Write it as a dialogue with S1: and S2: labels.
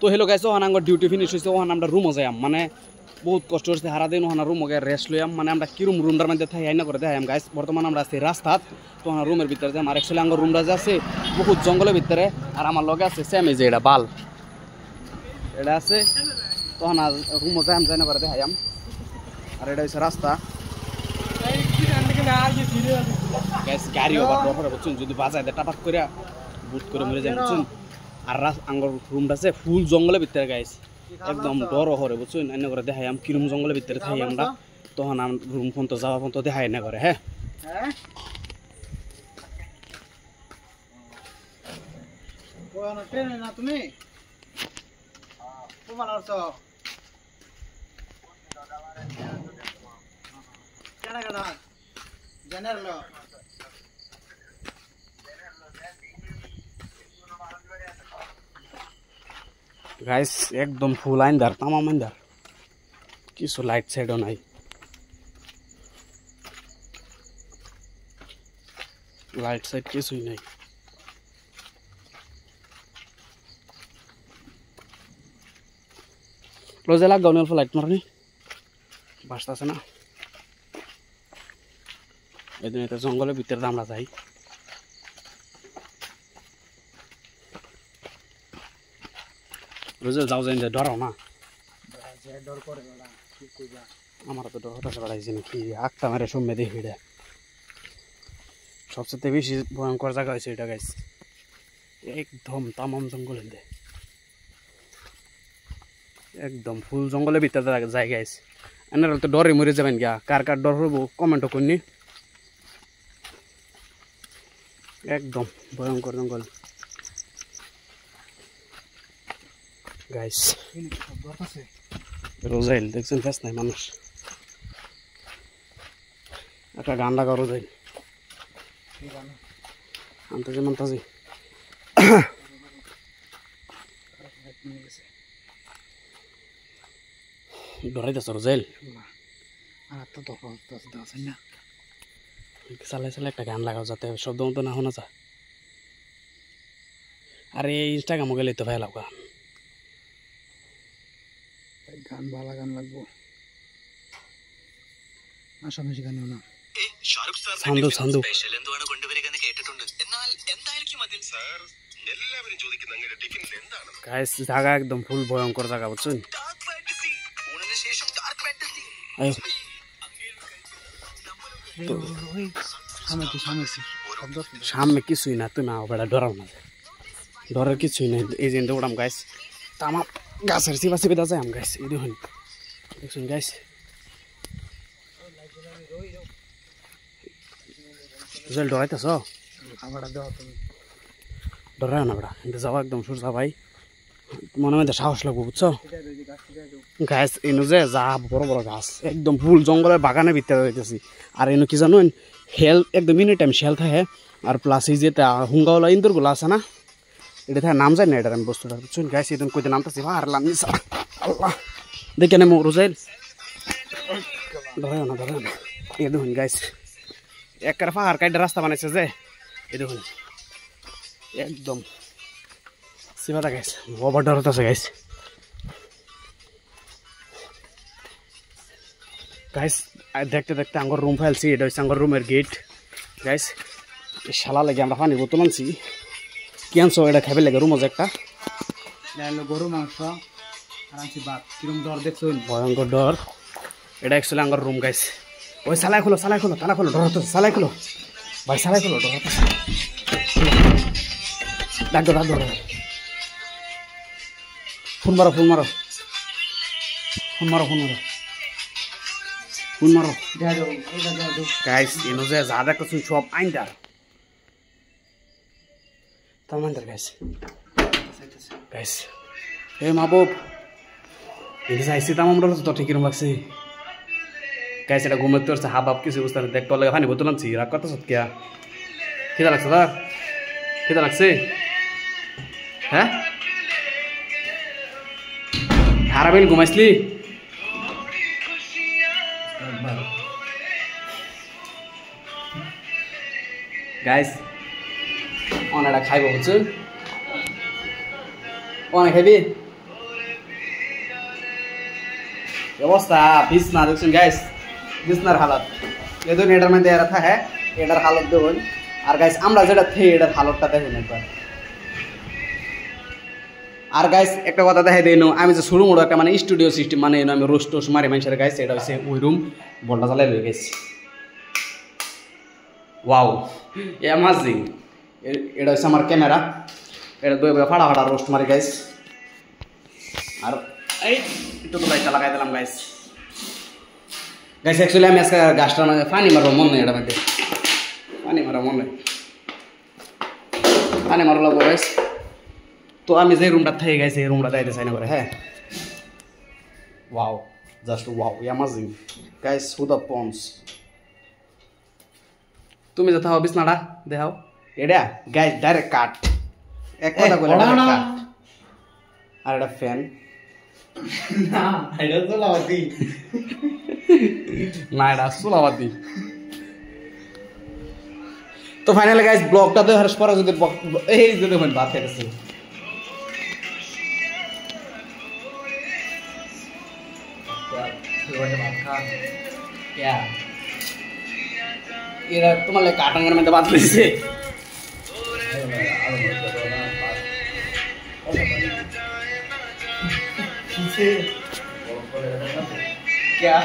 S1: তো hello guys ওখানে আমার ডিউটি ফিনিশ হয়েছে ওখানে আমরা রুমও যাইম মানে বহুত কষ্ট হচ্ছে হারা দিন ওখানে রুমও গিয়ে রেস্ট লইয়াম মানে আমরা কিরম রুমটার মধ্যে থাই আইনা করে দেখাইম গাইস বর্তমানে আমরা আছি রাস্তাত তো ওখানে রুমের ভিতরে যাই আর অ্যাকচুয়ালি আমার রুমটা যে আছে বহুত জঙ্গলের ভিতরে আর আমার লগে আছে সেম এই যে এটা বাল এটা আছে তো ওখানে রুমও যাইম যাইনা করে দেখাইম আর এটা হচ্ছে রাস্তা গাইস গাড়ি ওভার ডর বুঝছেন যদি বাজায় দেয় টাপাক করে বুট করে মরে যায় বুঝছেন আর আঙ্গর রুমটা আছে ফুল জঙ্গলের ভিতরে গাইস একদম ডর হরে বুঝছেন এনে করে দেখাইম কিরম জঙ্গলের ভিতরে থাই আমরা তখন রুম পর্যন্ত যাওয়া পর্যন্ত দেখাই না করে হ্যাঁ
S2: তুমি
S1: গাইস একদম ফুল আইন্দার তামাম আইন্দার কিছু লাইট সাইডও নাই লাইট সাইড কিছুই নাই রোজে লাগাও অল্প লাইট মারনি বাসটা আছে না এই দিন এটা জঙ্গলের ভিতরে আমরা যাই রোজে যাও যাই ডরাও না আমার তো ডর হতাশা বাড়াইছে নাকি আঁকটা মারে সম্মে দেখি এটা সবচেয়ে বেশি ভয়ঙ্কর জায়গা হয়েছে এটা গাইস একদম তামাম জঙ্গল এনে একদম ফুল জঙ্গলের ভিতরে যায় গাইস এনারা তো ডরে মরে যাবেন গিয়া কার কার ডর হবো কমেন্টও করনি একদম ভয়ঙ্কর জঙ্গল গাইস রোজাইল দেখছেন ফেস নাই মানুষ একটা গান লাগা রোজাইল আনতাজি মানতাজি ডরাইতেছ রোজাইল চালাই চালাই একটা গান লাগাও যাতে শব্দ মতো না শোনা যা আর এই ইনস্টাগ্রামও গেলে তো ভাই লাগা
S2: গান ভালো গান লাগবো ആശാമിഷി ഗാനമാണ്
S1: സന്തു സന്തു গাইস জায়গা একদম ফুল ভয়ঙ্কর জায়গা বুঝছেন সামনে কিছুই না তুমি বেড়া ডরাও না ডরের কিছুই নাই এই যে দৌড়াম গাইস তামাম গাছের চিপা চিপিটা যাই আম গাইস এই দেখুন দেখুন গাইস জল ডরাইতেছ ডরাও না বেড়া কিন্তু যাওয়া একদম সোজা ভাই মনে মধ্যে সাহস লাগবো বুঝছো গাছ এনু যে যা বড় বড় গাছ একদম ফুল জঙ্গলের বাগানের ভিতরে রইতেছি আর এনু কি জানুন হেল একদম মিনি টাইম শেল থাকে আর প্লাস এই যে হুঙ্গাওয়ালা ইন্দুরগুলো আছে না এটা থাকে নাম যায় না এটার আমি বস্তুটা বুঝছেন গাছ এদিন কইতে নামতেছি হারলাম আল্লাহ দেখে নেমো রোজাইল ধরেও না এ দেখুন গাছ একের পাহাড় কাইডে রাস্তা বানাইছে যে এ দেখুন একদম সিবাদা গাইস ওভার ডর হতেছে গাইস গাইস দেখতে দেখতে আঙ্গর রুম ফেলছি এটা হচ্ছে আঙ্গর রুমের গেট গাইস শালা লাগে আমরা পানি বোতল আনছি কি আনছো এটা খাবে লাগে রুম একটা
S2: গরু মাংস আর আনছি ভাত কিরম ডর দেখছেন
S1: ভয়ঙ্কর ডর এটা অ্যাকচুয়ালি আঙ্গর রুম গাইস ওই সালাই খোলো তালা খোলো ডর হতেছে সালাই খোলো ভাই সালাই খোলো ডর হতেছে ডাক দো ফোন মারো গাইস এনো যে যা দেখতেছেন সব আইন্দার তামান্দার গাইস হে মাহবুব এটা যাইছি তামাম ডর তো ঠিক কিরম লাগছে গাইস এটা ঘুমোতে পারছে হাবাব কিছু বুঝতে না দেখ টলে পানি বোতল আনছি রাগ করতেছ কিয়া খিদা লাগছে তার খিদা লাগছে হ্যাঁ হারাবেন ঘুমাইছলি গাইস অনেকটা খাইব বুঝছেন অনেক হেভি অবস্থা। বিছনা দেখছেন গাইস, বিছনার হালত এই ধরুন এটার মধ্যে এরা থাকে, এটার হালত দেখুন। আর গাইস আমরা যেটা থেকে এটার হালতটা দেখুন একবার। আর গাইস একটা কথা দেখাই দিই, আমি যে শুরু মোড়ো একটা মানে স্টুডিও সিস্টেম, মানে আমি রোস্ট টোস্ট মারি মানুষের গাইস, এটা হচ্ছে ওই রুম বলটা চালাই লয়ে গেছি। Wow amazing. এটা হচ্ছে আমার ক্যামেরা, এটা দুই ফাড়া ফাড়া রোস্ট মারি গাইস। আর এই একটু তো লাইটটা লাগাই দিলাম গাইস। গাইস অ্যাকচুয়ালি আমি আজকে গাছটার মধ্যে পানি মারবো মন নেই, এটার মধ্যে পানি মারা মন নেই, পানি মারা লাগবো গাইস। তো আমি যে রুমটা থেকে গেছি এই রুমটা যাইতে চাই না করে। হ্যাঁ wow, just wow amazing guys. Who the ponds, তুমি যে থাও বিছনাটা দেখাও। এটা গাইস ডাইরেক্ট কাট, এক কথা বলে ডাইরেক্ট কাট। আর এটা ফ্যান
S2: না, এটা তো লাগাতি
S1: না, এটা সুলাবাদি। তো ফাইনালি গাইস ব্লগটা দেখার পরে যদি এই যে দেখুন ভাত খেতেছে, এরা তোমার কাটাঙ্গের মধ্যে বাদ দিয়েছে।
S2: क्या